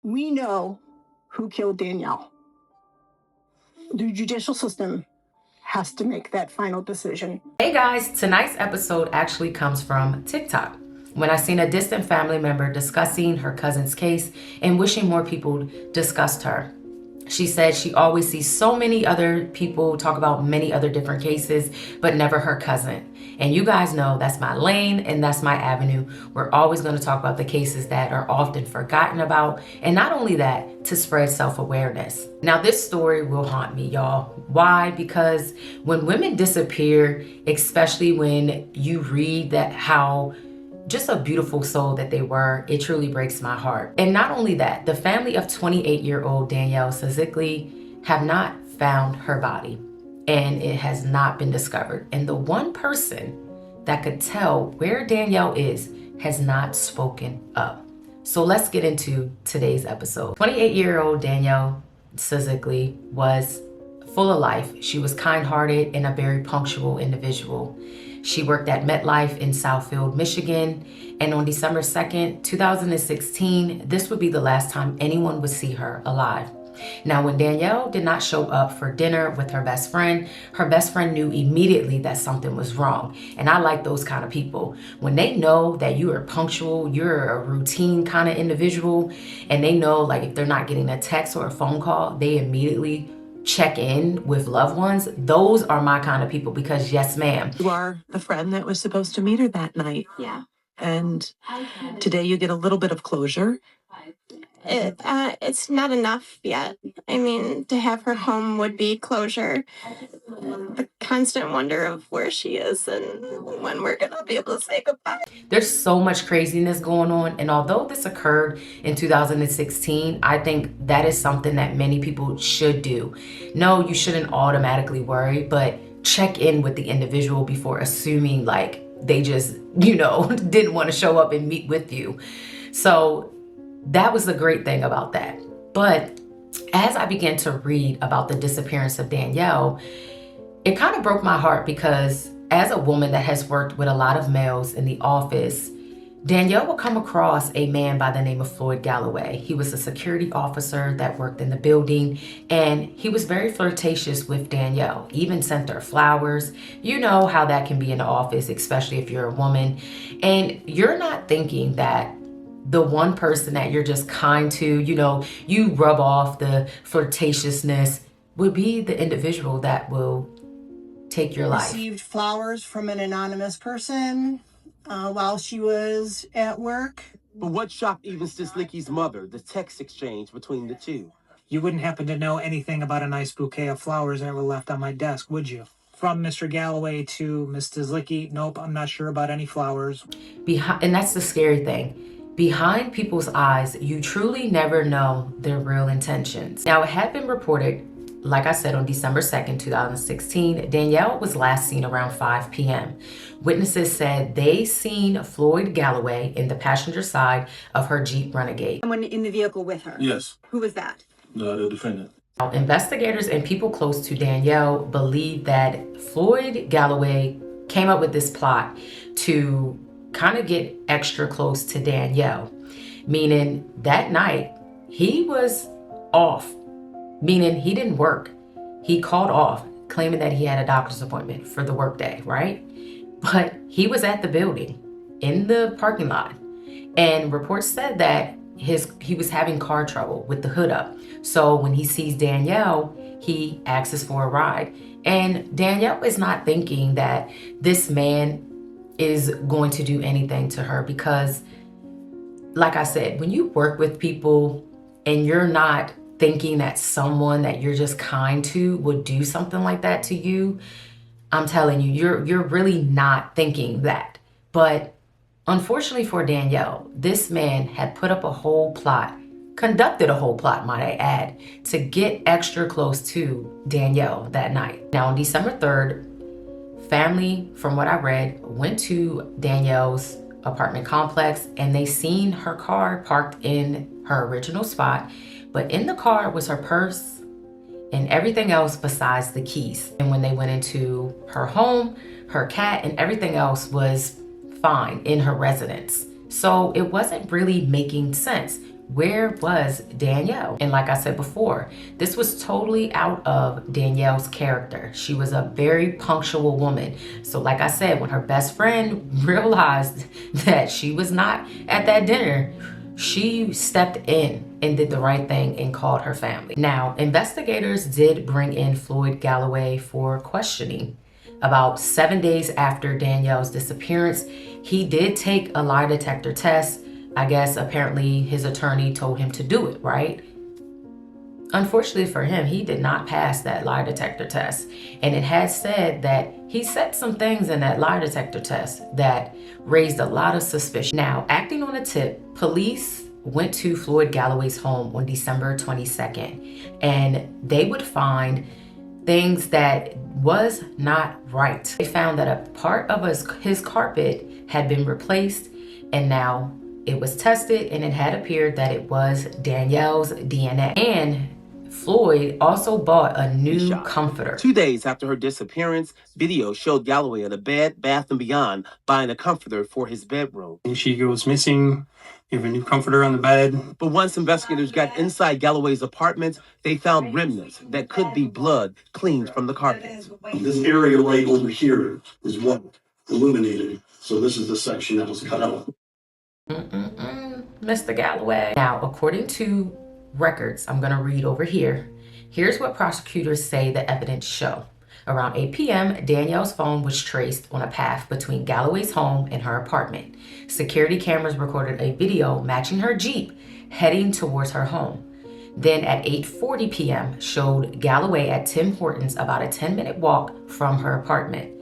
We know who killed Danielle. The judicial system has to make that final decision. Hey guys, tonight's episode actually comes from TikTok. When I seen a distant family member discussing her cousin's case and wishing more people discussed her. She said she always sees so many other people talk about many other different cases, but never her cousin. And you guys know that's my lane and that's my avenue. We're always going to talk about the cases that are often forgotten about. And not only that, to spread self-awareness. Now, this story will haunt me, y'all. Why? Because when women disappear, especially when you read that how just a beautiful soul that they were, it truly breaks my heart. And not only that, the family of 28-year-old Danielle Stislicki have not found her body, and it has not been discovered. And the one person that could tell where Danielle is has not spoken up. So let's get into today's episode. 28-year-old Danielle Stislicki was full of life. She was kind-hearted and a very punctual individual. She worked at MetLife in Southfield, Michigan, and on December 2nd, 2016, this would be the last time anyone would see her alive. Now, when Danielle did not show up for dinner with her best friend knew immediately that something was wrong. And I like those kind of people. When they know that you are punctual, you're a routine kind of individual, and they know like if they're not getting a text or a phone call, they immediately check in with loved ones. Those are my kind of people because yes, ma'am. You are the friend that was supposed to meet her that night. Yeah. And today you get a little bit of closure. It's not enough yet. I mean, to have her home would be closure. The constant wonder of where she is and when we're going to be able to say goodbye. There's so much craziness going on. And although this occurred in 2016, I think that is something that many people should do. No, you shouldn't automatically worry, but check in with the individual before assuming like they just, didn't want to show up and meet with you. So that was the great thing about that. But as I began to read about the disappearance of Danielle, it kind of broke my heart because as a woman that has worked with a lot of males in the office, Danielle would come across a man by the name of Floyd Galloway. He was a security officer that worked in the building, and he was very flirtatious with Danielle, even sent her flowers. You know how that can be in the office, especially if you're a woman, and you're not thinking that the one person that you're just kind to, you rub off the flirtatiousness would be the individual that will take your life. Received flowers from an anonymous person while she was at work. But what shocked even Stislicki's mother, the text exchange between the two? You wouldn't happen to know anything about a nice bouquet of flowers that were left on my desk, would you? From Mr. Galloway to Ms. Stislicki, nope, I'm not sure about any flowers. And that's the scary thing. Behind people's eyes, you truly never know their real intentions. Now, it had been reported, like I said, on December 2nd, 2016, Danielle was last seen around 5 p.m. Witnesses said they seen Floyd Galloway in the passenger side of her Jeep Renegade. Someone in the vehicle with her? Yes. Who was that? The defendant. Now, investigators and people close to Danielle believe that Floyd Galloway came up with this plot to kind of get extra close to Danielle, meaning that night he was off, meaning he didn't work. He called off, claiming that he had a doctor's appointment for the workday, right? But he was at the building in the parking lot, and reports said that he was having car trouble with the hood up. So when he sees Danielle, he asks for a ride, and Danielle is not thinking that this man is going to do anything to her because, like I said, when you work with people and you're not thinking that someone that you're just kind to would do something like that to you, I'm telling you, you're really not thinking that. But unfortunately for Danielle, this man had put up a whole plot, conducted a whole plot, might I add, to get extra close to Danielle that night. Now, on December 3rd, family, from what I read, went to Danielle's apartment complex and they seen her car parked in her original spot, but in the car was her purse and everything else besides the keys. And when they went into her home, her cat and everything else was fine in her residence. So it wasn't really making sense. where was Danielle? And like I said before, this was totally out of Danielle's character. She was a very punctual woman. So like I said, when her best friend realized that she was not at that dinner, she stepped in and did the right thing and called her family. Now, investigators did bring in Floyd Galloway for questioning. About 7 days after Danielle's disappearance, he did take a lie detector test. I guess apparently his attorney told him to do it, right? Unfortunately for him, he did not pass that lie detector test. And it had said that he said some things in that lie detector test that raised a lot of suspicion. Now, acting on a tip, police went to Floyd Galloway's home on December 22nd, and they would find things that was not right. They found that a part of his carpet had been replaced, and now it was tested, and it had appeared that it was Danielle's DNA. And Floyd also bought a new comforter. 2 days after her disappearance, video showed Galloway at a Bed Bath & Beyond buying a comforter for his bedroom. And she goes missing. You have a new comforter on the bed. But once investigators got inside Galloway's apartment, they found remnants that could be blood cleaned from the carpet. This area right over here is what illuminated. So this is the section that was cut out. Mr. Galloway. Now, according to records, I'm going to read over here. Here's what prosecutors say the evidence show. Around 8 p.m., Danielle's phone was traced on a path between Galloway's home and her apartment. Security cameras recorded a video matching her Jeep heading towards her home. Then at 8:40 p.m. showed Galloway at Tim Hortons, about a 10-minute walk from her apartment.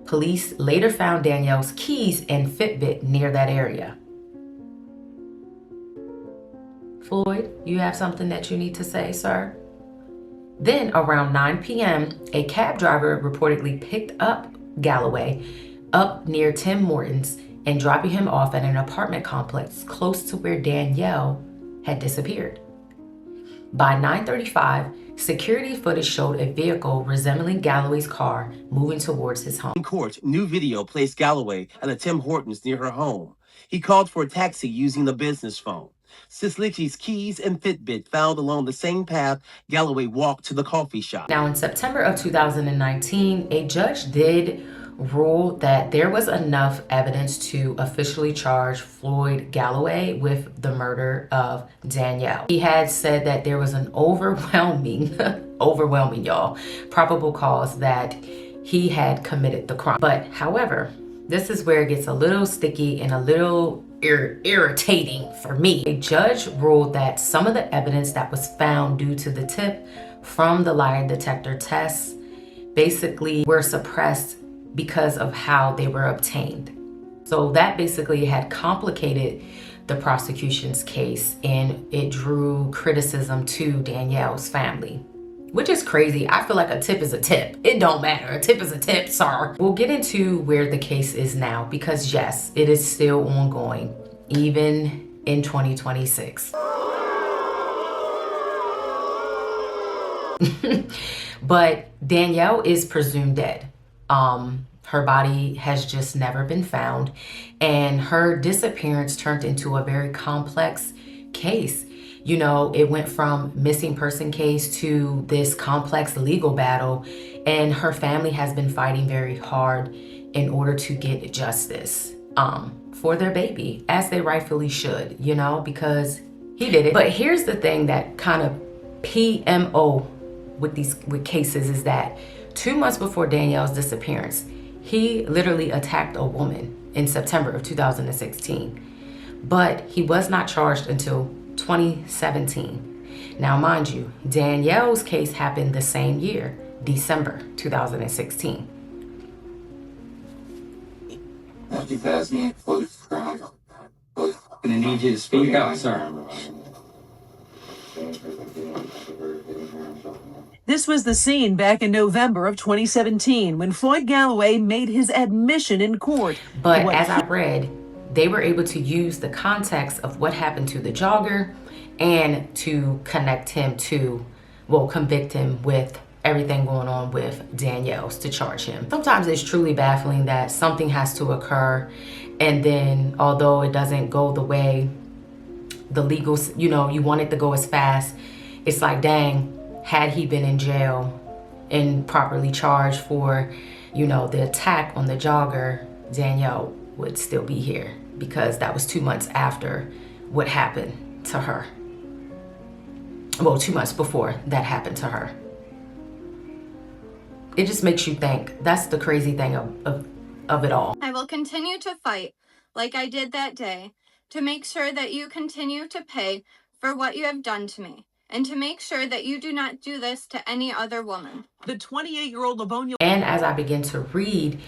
Police later found Danielle's keys and Fitbit near that area. Floyd, you have something that you need to say, sir? Then around 9 p.m., a cab driver reportedly picked up Galloway up near Tim Hortons and dropping him off at an apartment complex close to where Danielle had disappeared. By 9:35, security footage showed a vehicle resembling Galloway's car moving towards his home. In court, new video placed Galloway at a Tim Hortons near her home. He called for a taxi using the business phone. Stislicki's keys and Fitbit found along the same path Galloway walked to the coffee shop. Now, in September of 2019, a judge did rule that there was enough evidence to officially charge Floyd Galloway with the murder of Danielle. He had said that there was an overwhelming y'all, probable cause that he had committed the crime. But however, this is where it gets a little sticky and a little irritating for me. A judge ruled that some of the evidence that was found due to the tip from the lie detector tests basically were suppressed because of how they were obtained. So that basically had complicated the prosecution's case, and it drew criticism to Danielle's family, which is crazy. I feel like a tip is a tip. It don't matter. A tip is a tip, sir. We'll get into where the case is now because yes, it is still ongoing, even in 2026. But Danielle is presumed dead. Her body has just never been found, and her disappearance turned into a very complex case. You know, it went from missing person case to this complex legal battle, and her family has been fighting very hard in order to get justice for their baby, as they rightfully should, you know, because he did it. But here's the thing that kind of PMO with cases is that 2 months before Danielle's disappearance, he literally attacked a woman in September of 2016, but he was not charged until 2017. Now, mind you, Danielle's case happened the same year, December 2016. I'm gonna need you to speak up, sir. This was the scene back in November of 2017 when Floyd Galloway made his admission in court. But as I read, they were able to use the context of what happened to the jogger and to connect him to, well, convict him with everything going on with Danielle's to charge him. Sometimes it's truly baffling that something has to occur, and then although it doesn't go the way the legal, you want it to go as fast. It's like, dang, had he been in jail and properly charged for, the attack on the jogger, Danielle would still be here, because that was 2 months after what happened to her. Well, 2 months before that happened to her. It just makes you think. That's the crazy thing of it all. I will continue to fight, like I did that day, to make sure that you continue to pay for what you have done to me, and to make sure that you do not do this to any other woman. The 28-year-old Livonia. And as I begin to read,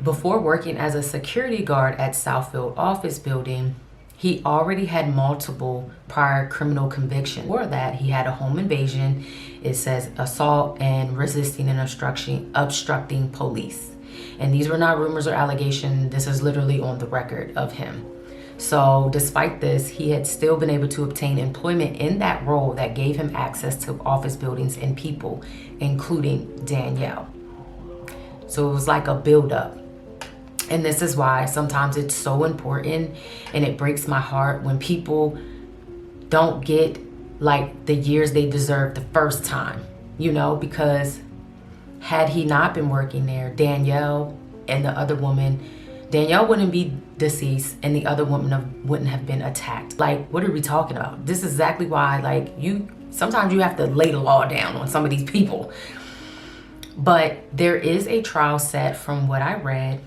before working as a security guard at Southfield office building, he already had multiple prior criminal convictions. Before that, he had a home invasion. It says assault and resisting and obstructing police. And these were not rumors or allegations. This is literally on the record of him. So despite this, he had still been able to obtain employment in that role that gave him access to office buildings and people, including Danielle. So it was like a buildup. And this is why sometimes it's so important, and it breaks my heart when people don't get like the years they deserve the first time, because had he not been working there, Danielle and the other woman, Danielle wouldn't be deceased and the other woman wouldn't have been attacked. Like, what are we talking about? This is exactly why, sometimes you have to lay the law down on some of these people. But there is a trial set, from what I read,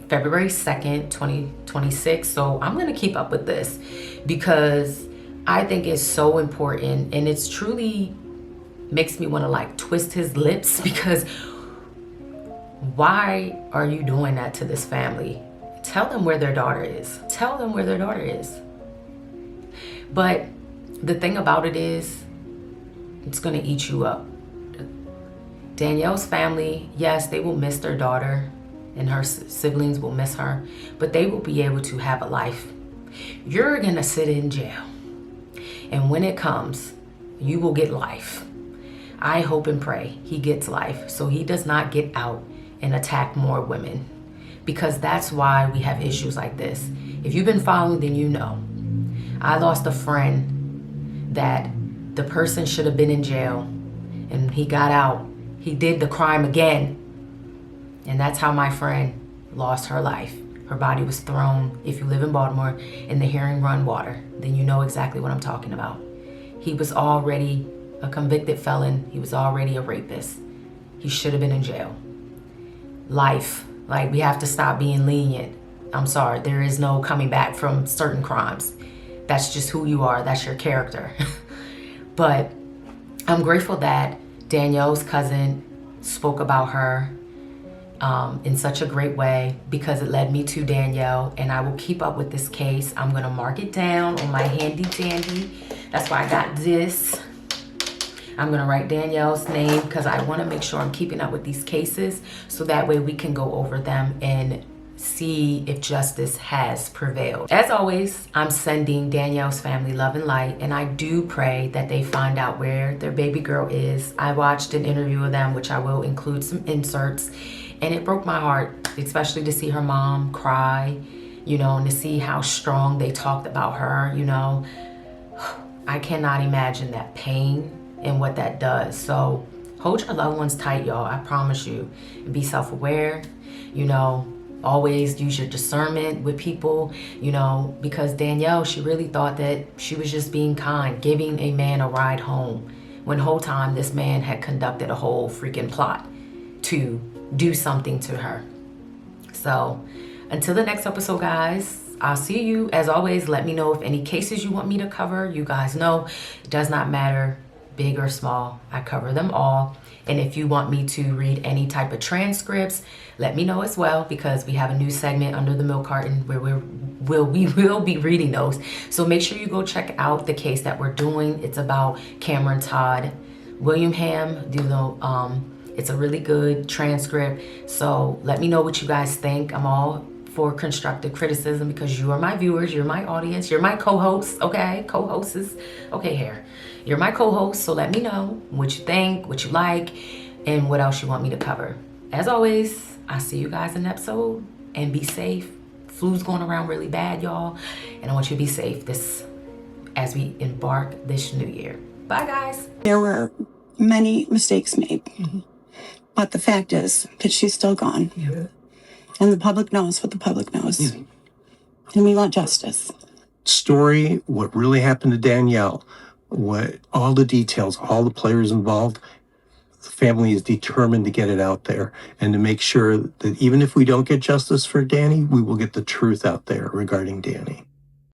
February 2nd, 2026. So I'm going to keep up with this, because I think it's so important, and it's truly makes me want to twist his lips, because why are you doing that to this family? Tell them where their daughter is. Tell them where their daughter is. But the thing about it is, it's going to eat you up. Danielle's family, yes, they will miss their daughter, and her siblings will miss her, but they will be able to have a life. You're gonna sit in jail, and when it comes, you will get life. I hope and pray he gets life, so he does not get out and attack more women, because that's why we have issues like this. If you've been following, then you know. I lost a friend that the person should have been in jail, and he got out. He did the crime again. And that's how my friend lost her life. Her body was thrown, if you live in Baltimore, in the Herring Run water. Then you know exactly what I'm talking about. He was already a convicted felon. He was already a rapist. He should have been in jail. Life. We have to stop being lenient. I'm sorry, there is no coming back from certain crimes. That's just who you are. That's your character. But I'm grateful that Danielle's cousin spoke about her in such a great way, because it led me to Danielle, and I will keep up with this case. I'm gonna mark it down on my handy dandy. That's why I got this. I'm gonna write Danielle's name, because I want to make sure I'm keeping up with these cases, so that way we can go over them and see if justice has prevailed. As always, I'm sending Danielle's family love and light, and I do pray that they find out where their baby girl is. I watched an interview of them, which I will include some inserts, and it broke my heart, especially to see her mom cry, and to see how strong they talked about her. I cannot imagine that pain and what that does. So hold your loved ones tight, y'all. I promise you. And be self-aware, always use your discernment with people, because Danielle, she really thought that she was just being kind, giving a man a ride home, when the whole time this man had conducted a whole freaking plot to do something to her. So until the next episode, guys, I'll see you. As always, let me know if any cases you want me to cover. You guys know it does not matter, big or small. I cover them all. And if you want me to read any type of transcripts, let me know as well, because we have a new segment under the milk carton where we will be reading those. So make sure you go check out the case that we're doing. It's about Cameron Todd Willingham. It's a really good transcript. So let me know what you guys think. I'm all for constructive criticism, because you are my viewers, you're my audience, you're my co-hosts, okay? Co-hosts, okay, here. You're my co-host, so let me know what you think, what you like, and what else you want me to cover. As always, I'll see you guys in the episode, and be safe. flu's going around really bad, y'all. And I want you to be safe as we embark this new year. Bye, guys. There were many mistakes made. But the fact is that she's still gone. And the public knows what the public knows. And we want justice. Story, what really happened to Danielle, what all the details, all the players involved, the family is determined to get it out there and to make sure that even if we don't get justice for Danny, we will get the truth out there regarding Danny.